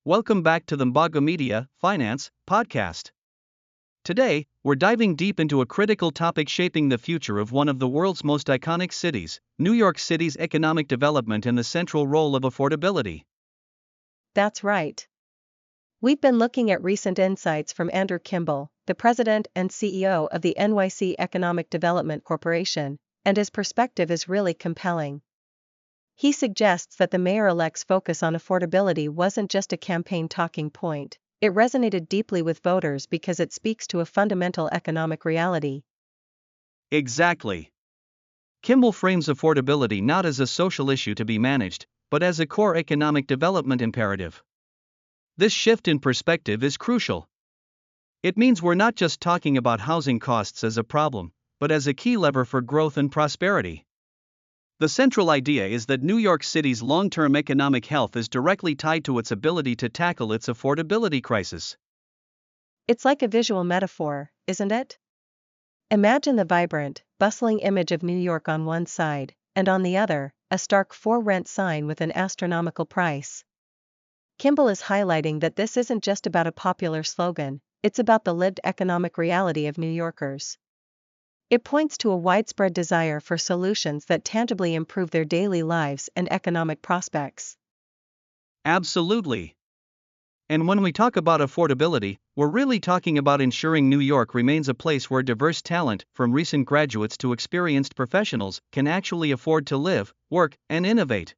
Welcome back to the MbaguMedia Finance Podcast. Today, we're diving deep into a critical topic shaping the future of one of the world's most iconic cities, New York City's economic development and the central role of affordability. That's right. We've been looking at recent insights from Andrew Kimball, the president and CEO of the NYC Economic Development Corporation, and his perspective is really compelling. He suggests that the mayor-elect's focus on affordability wasn't just a campaign talking point, it resonated deeply with voters because it speaks to a fundamental economic reality. Exactly. Kimball frames affordability not as a social issue to be managed, but as a core economic development imperative. This shift in perspective is crucial. It means we're not just talking about housing costs as a problem, but as a key lever for growth and prosperity. The central idea is that New York City's long-term economic health is directly tied to its ability to tackle its affordability crisis. It's like a visual metaphor, isn't it? Imagine the vibrant, bustling image of New York on one side, and on the other, a stark for-rent sign with an astronomical price. Kimball is highlighting that this isn't just about a popular slogan, it's about the lived economic reality of New Yorkers. It points to a widespread desire for solutions that tangibly improve their daily lives and economic prospects. Absolutely. And when we talk about affordability, we're really talking about ensuring New York remains a place where diverse talent, from recent graduates to experienced professionals, can actually afford to live, work, and innovate.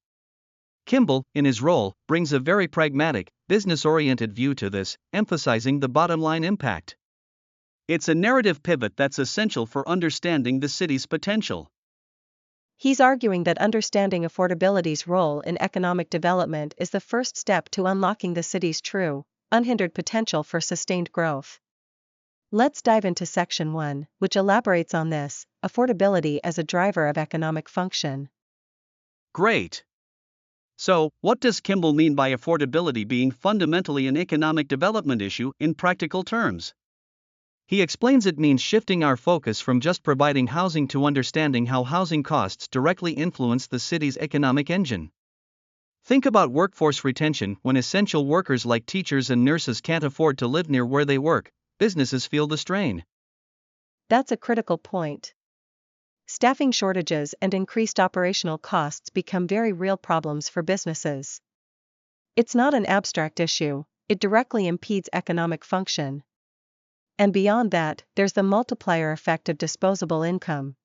Kimball, in his role, brings a very pragmatic, business-oriented view to this, emphasizing the bottom-line impact. It's a narrative pivot that's essential for understanding the city's potential. He's arguing that understanding affordability's role in economic development is the first step to unlocking the city's true, unhindered potential for sustained growth. Let's dive into Section 1, which elaborates on this, affordability as a driver of economic function. Great. So, what does Kimball mean by affordability being fundamentally an economic development issue in practical terms? He explains it means shifting our focus from just providing housing to understanding how housing costs directly influence the city's economic engine. Think about workforce retention. When essential workers like teachers and nurses can't afford to live near where they work, businesses feel the strain. That's a critical point. Staffing shortages and increased operational costs become very real problems for businesses. It's not an abstract issue, it directly impedes economic function. And beyond that, there's the multiplier effect of disposable income.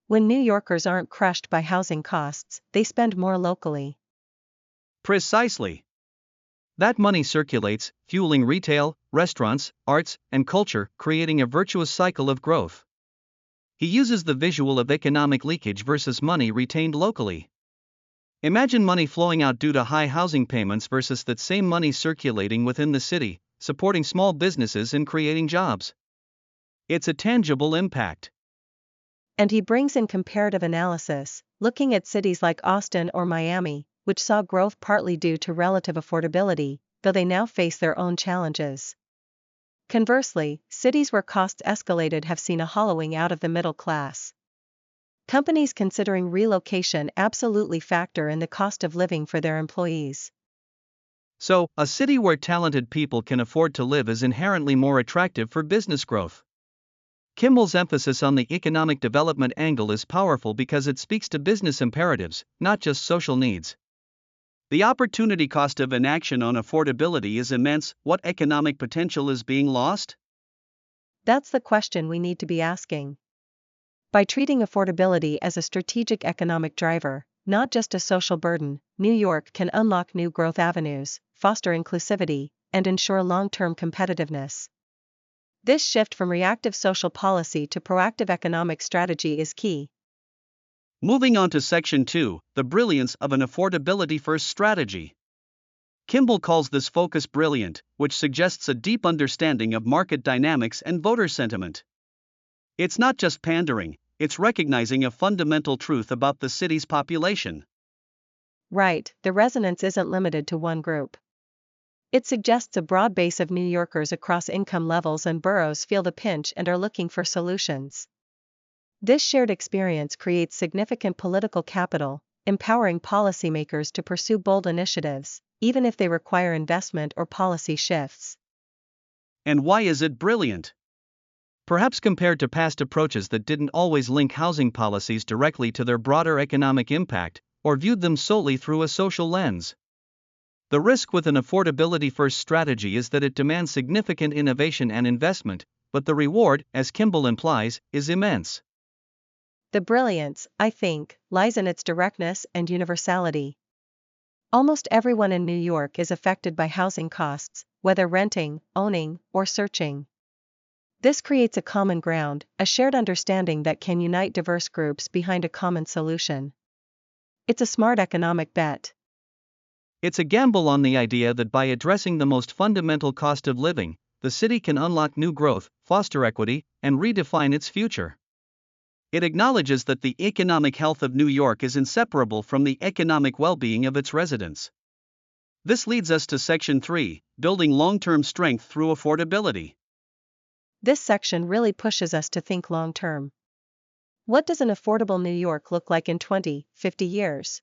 When New Yorkers aren't crushed by housing costs, they spend more locally. Precisely. That money circulates, fueling retail, restaurants, arts, and culture, creating a virtuous cycle of growth. He uses the visual of economic leakage versus money retained locally. Imagine money flowing out due to high housing payments versus that same money circulating within the city, supporting small businesses and creating jobs. It's a tangible impact. And he brings in comparative analysis, looking at cities like Austin or Miami, which saw growth partly due to relative affordability, though they now face their own challenges. Conversely, cities where costs escalated have seen a hollowing out of the middle class. Companies considering relocation absolutely factor in the cost of living for their employees. So, a city where talented people can afford to live is inherently more attractive for business growth. Kimball's emphasis on the economic development angle is powerful because it speaks to business imperatives, not just social needs. The opportunity cost of inaction on affordability is immense. What economic potential is being lost? That's the question we need to be asking. By treating affordability as a strategic economic driver, not just a social burden, New York can unlock new growth avenues, foster inclusivity, and ensure long-term competitiveness. This shift from reactive social policy to proactive economic strategy is key. Moving on to Section 2, the brilliance of an affordability-first strategy. Kimball calls this focus brilliant, which suggests a deep understanding of market dynamics and voter sentiment. It's not just pandering, it's recognizing a fundamental truth about the city's population. Right, the resonance isn't limited to one group. It suggests a broad base of New Yorkers across income levels and boroughs feel the pinch and are looking for solutions. This shared experience creates significant political capital, empowering policymakers to pursue bold initiatives, even if they require investment or policy shifts. And why is it brilliant? Perhaps compared to past approaches that didn't always link housing policies directly to their broader economic impact, or viewed them solely through a social lens. The risk with an affordability-first strategy is that it demands significant innovation and investment, but the reward, as Kimball implies, is immense. The brilliance, I think, lies in its directness and universality. Almost everyone in New York is affected by housing costs, whether renting, owning, or searching. This creates a common ground, a shared understanding that can unite diverse groups behind a common solution. It's a smart economic bet. It's a gamble on the idea that by addressing the most fundamental cost of living, the city can unlock new growth, foster equity, and redefine its future. It acknowledges that the economic health of New York is inseparable from the economic well-being of its residents. This leads us to Section 3, Building Long-Term Strength Through Affordability. This section really pushes us to think long-term. What does an affordable New York look like in 20, 50 years?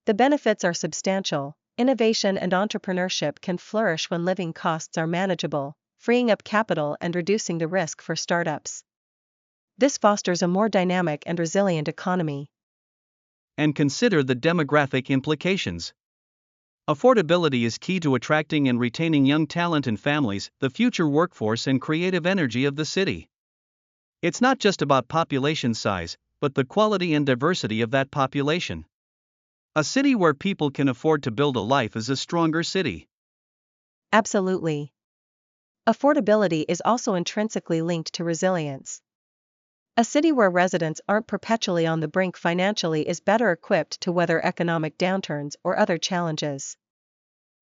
The benefits are substantial. Innovation and entrepreneurship can flourish when living costs are manageable, freeing up capital and reducing the risk for startups. This fosters a more dynamic and resilient economy. And consider the demographic implications. Affordability is key to attracting and retaining young talent and families, the future workforce and creative energy of the city. It's not just about population size, but the quality and diversity of that population. A city where people can afford to build a life is a stronger city. Absolutely. Affordability is also intrinsically linked to resilience. A city where residents aren't perpetually on the brink financially is better equipped to weather economic downturns or other challenges.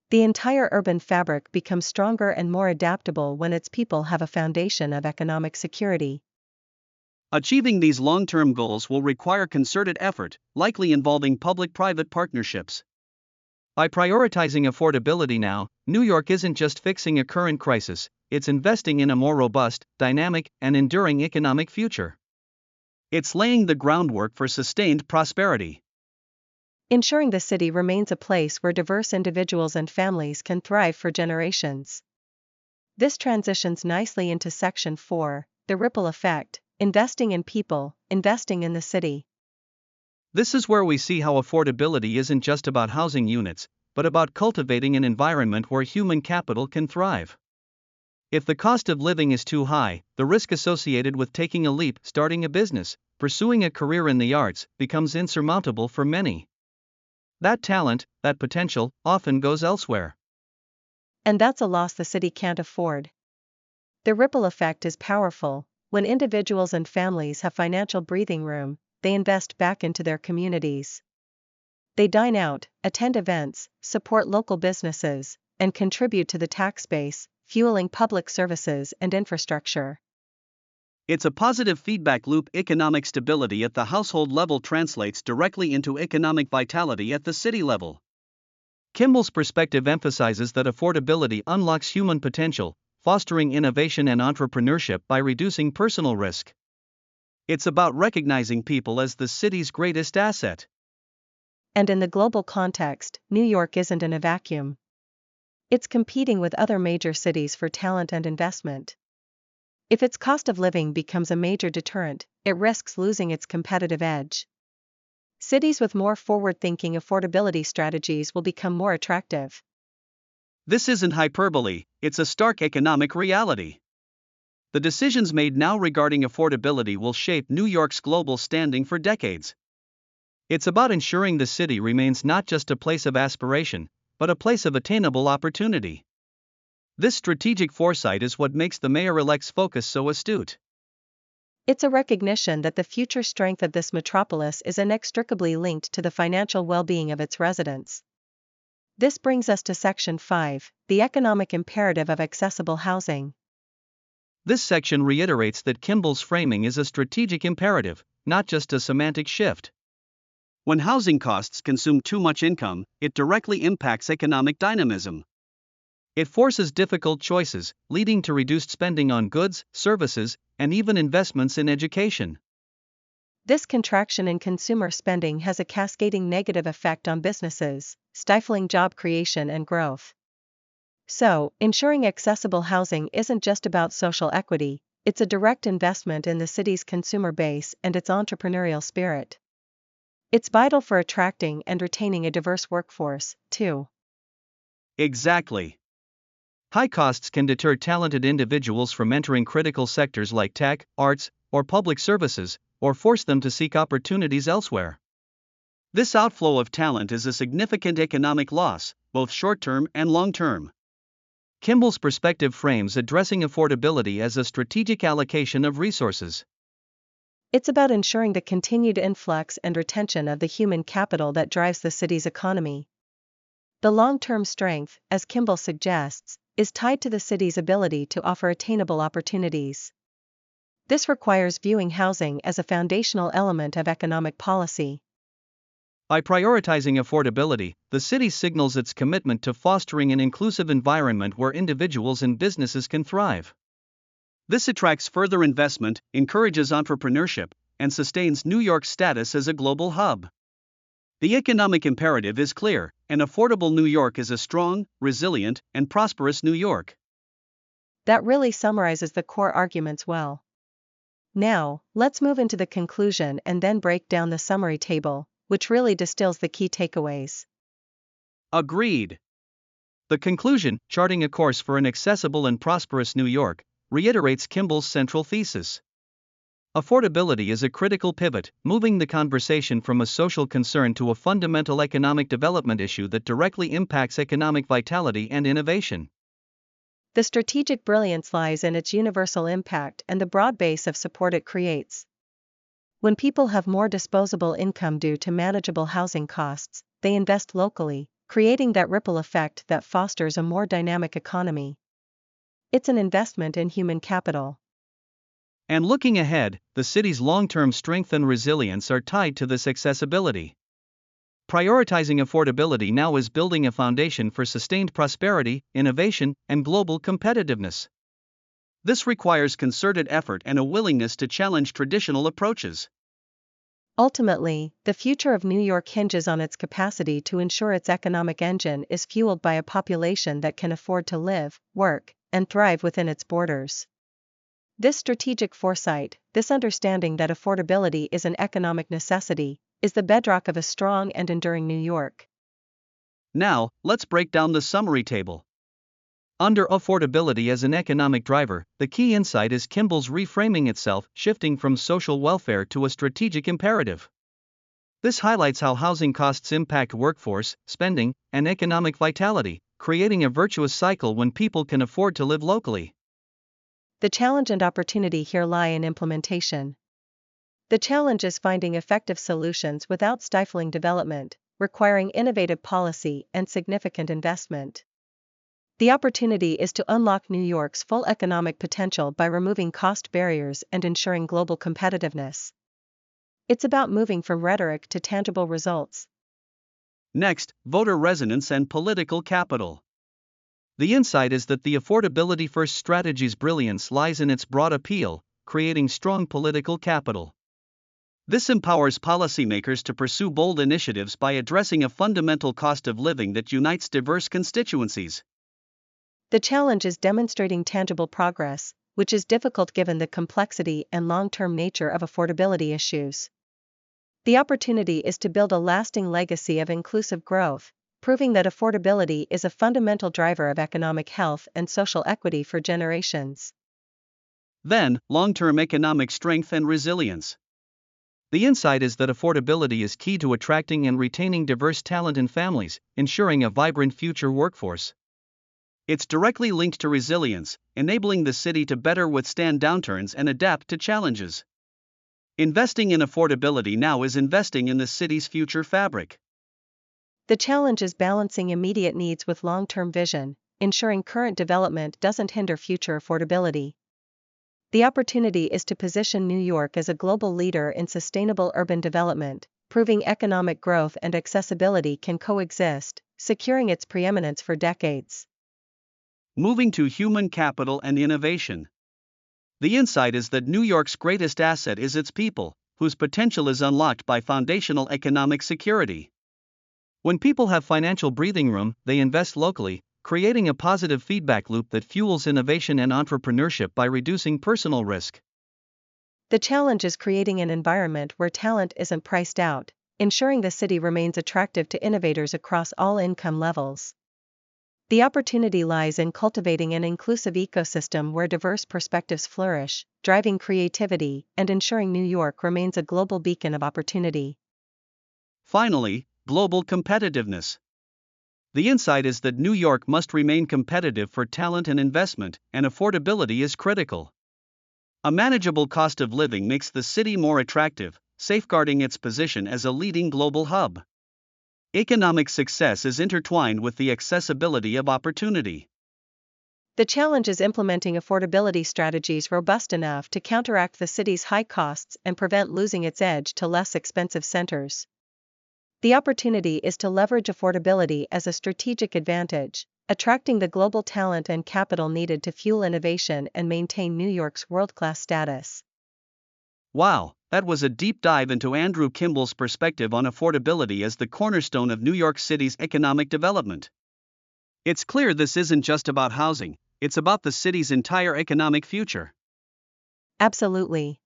The entire urban fabric becomes stronger and more adaptable when its people have a foundation of economic security. Achieving these long-term goals will require concerted effort, likely involving public-private partnerships. By prioritizing affordability now, New York isn't just fixing a current crisis, it's investing in a more robust, dynamic, and enduring economic future. It's laying the groundwork for sustained prosperity. Ensuring the city remains a place where diverse individuals and families can thrive for generations. This transitions nicely into Section 4, the ripple effect, investing in people, investing in the city. This is where we see how affordability isn't just about housing units, but about cultivating an environment where human capital can thrive. If the cost of living is too high, the risk associated with taking a leap, starting a business, pursuing a career in the arts, becomes insurmountable for many. That talent, that potential, often goes elsewhere. And that's a loss the city can't afford. The ripple effect is powerful. When individuals and families have financial breathing room, they invest back into their communities. They dine out, attend events, support local businesses, and contribute to the tax base, fueling public services and infrastructure. It's a positive feedback loop. Economic stability at the household level translates directly into economic vitality at the city level. Kimball's perspective emphasizes that affordability unlocks human potential, fostering innovation and entrepreneurship by reducing personal risk. It's about recognizing people as the city's greatest asset. And in the global context, New York isn't in a vacuum. It's competing with other major cities for talent and investment. If its cost of living becomes a major deterrent, it risks losing its competitive edge. Cities with more forward-thinking affordability strategies will become more attractive. This isn't hyperbole, it's a stark economic reality. The decisions made now regarding affordability will shape New York's global standing for decades. It's about ensuring the city remains not just a place of aspiration, but a place of attainable opportunity. This strategic foresight is what makes the mayor-elect's focus so astute. It's a recognition that the future strength of this metropolis is inextricably linked to the financial well-being of its residents. This brings us to Section 5, the economic imperative of accessible housing. This section reiterates that Kimball's framing is a strategic imperative, not just a semantic shift. When housing costs consume too much income, it directly impacts economic dynamism. It forces difficult choices, leading to reduced spending on goods, services, and even investments in education. This contraction in consumer spending has a cascading negative effect on businesses, stifling job creation and growth. So, ensuring accessible housing isn't just about social equity, it's a direct investment in the city's consumer base and its entrepreneurial spirit. It's vital for attracting and retaining a diverse workforce, too. Exactly. High costs can deter talented individuals from entering critical sectors like tech, arts, or public services, or force them to seek opportunities elsewhere. This outflow of talent is a significant economic loss, both short-term and long-term. Kimball's perspective frames addressing affordability as a strategic allocation of resources. It's about ensuring the continued influx and retention of the human capital that drives the city's economy. The long-term strength, as Kimball suggests, is tied to the city's ability to offer attainable opportunities. This requires viewing housing as a foundational element of economic policy. By prioritizing affordability, the city signals its commitment to fostering an inclusive environment where individuals and businesses can thrive. This attracts further investment, encourages entrepreneurship, and sustains New York's status as a global hub. The economic imperative is clear: an affordable New York is a strong, resilient, and prosperous New York. That really summarizes the core arguments well. Now, let's move into the conclusion and then break down the summary table, which really distills the key takeaways. Agreed. The conclusion, charting a course for an accessible and prosperous New York, reiterates Kimball's central thesis. Affordability is a critical pivot, moving the conversation from a social concern to a fundamental economic development issue that directly impacts economic vitality and innovation. The strategic brilliance lies in its universal impact and the broad base of support it creates. When people have more disposable income due to manageable housing costs, they invest locally, creating that ripple effect that fosters a more dynamic economy. It's an investment in human capital. And looking ahead, the city's long-term strength and resilience are tied to this accessibility. Prioritizing affordability now is building a foundation for sustained prosperity, innovation, and global competitiveness. This requires concerted effort and a willingness to challenge traditional approaches. Ultimately, the future of New York hinges on its capacity to ensure its economic engine is fueled by a population that can afford to live, work, and thrive within its borders. This strategic foresight, this understanding that affordability is an economic necessity, is the bedrock of a strong and enduring New York. Now, let's break down the summary table. Under affordability as an economic driver, the key insight is Kimball's reframing itself, shifting from social welfare to a strategic imperative. This highlights how housing costs impact workforce, spending, and economic vitality, creating a virtuous cycle when people can afford to live locally. The challenge and opportunity here lie in implementation. The challenge is finding effective solutions without stifling development, requiring innovative policy and significant investment. The opportunity is to unlock New York's full economic potential by removing cost barriers and ensuring global competitiveness. It's about moving from rhetoric to tangible results. Next, voter resonance and political capital. The insight is that the affordability-first strategy's brilliance lies in its broad appeal, creating strong political capital. This empowers policymakers to pursue bold initiatives by addressing a fundamental cost of living that unites diverse constituencies. The challenge is demonstrating tangible progress, which is difficult given the complexity and long-term nature of affordability issues. The opportunity is to build a lasting legacy of inclusive growth, proving that affordability is a fundamental driver of economic health and social equity for generations. Then, long-term economic strength and resilience. The insight is that affordability is key to attracting and retaining diverse talent in families, ensuring a vibrant future workforce. It's directly linked to resilience, enabling the city to better withstand downturns and adapt to challenges. Investing in affordability now is investing in the city's future fabric. The challenge is balancing immediate needs with long-term vision, ensuring current development doesn't hinder future affordability. The opportunity is to position New York as a global leader in sustainable urban development, proving economic growth and accessibility can coexist, securing its preeminence for decades. Moving to human capital and innovation. The insight is that New York's greatest asset is its people, whose potential is unlocked by foundational economic security. When people have financial breathing room, they invest locally, creating a positive feedback loop that fuels innovation and entrepreneurship by reducing personal risk. The challenge is creating an environment where talent isn't priced out, ensuring the city remains attractive to innovators across all income levels. The opportunity lies in cultivating an inclusive ecosystem where diverse perspectives flourish, driving creativity, and ensuring New York remains a global beacon of opportunity. Finally, global competitiveness. The insight is that New York must remain competitive for talent and investment, and affordability is critical. A manageable cost of living makes the city more attractive, safeguarding its position as a leading global hub. Economic success is intertwined with the accessibility of opportunity. The challenge is implementing affordability strategies robust enough to counteract the city's high costs and prevent losing its edge to less expensive centers. The opportunity is to leverage affordability as a strategic advantage, attracting the global talent and capital needed to fuel innovation and maintain New York's world-class status. Wow, that was a deep dive into Andrew Kimball's perspective on affordability as the cornerstone of New York City's economic development. It's clear this isn't just about housing, it's about the city's entire economic future. Absolutely.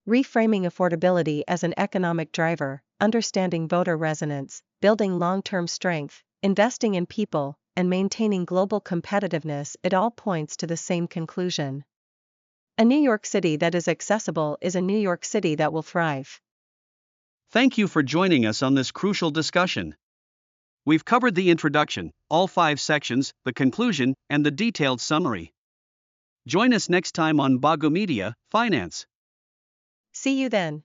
Reframing affordability as an economic driver, understanding voter resonance, building long-term strength, investing in people, and maintaining global competitiveness, it all points to the same conclusion. A New York City that is accessible is a New York City that will thrive. Thank you for joining us on this crucial discussion. We've covered the introduction, all 5 sections, the conclusion, and the detailed summary. Join us next time on MbaguMedia Finance. See you then.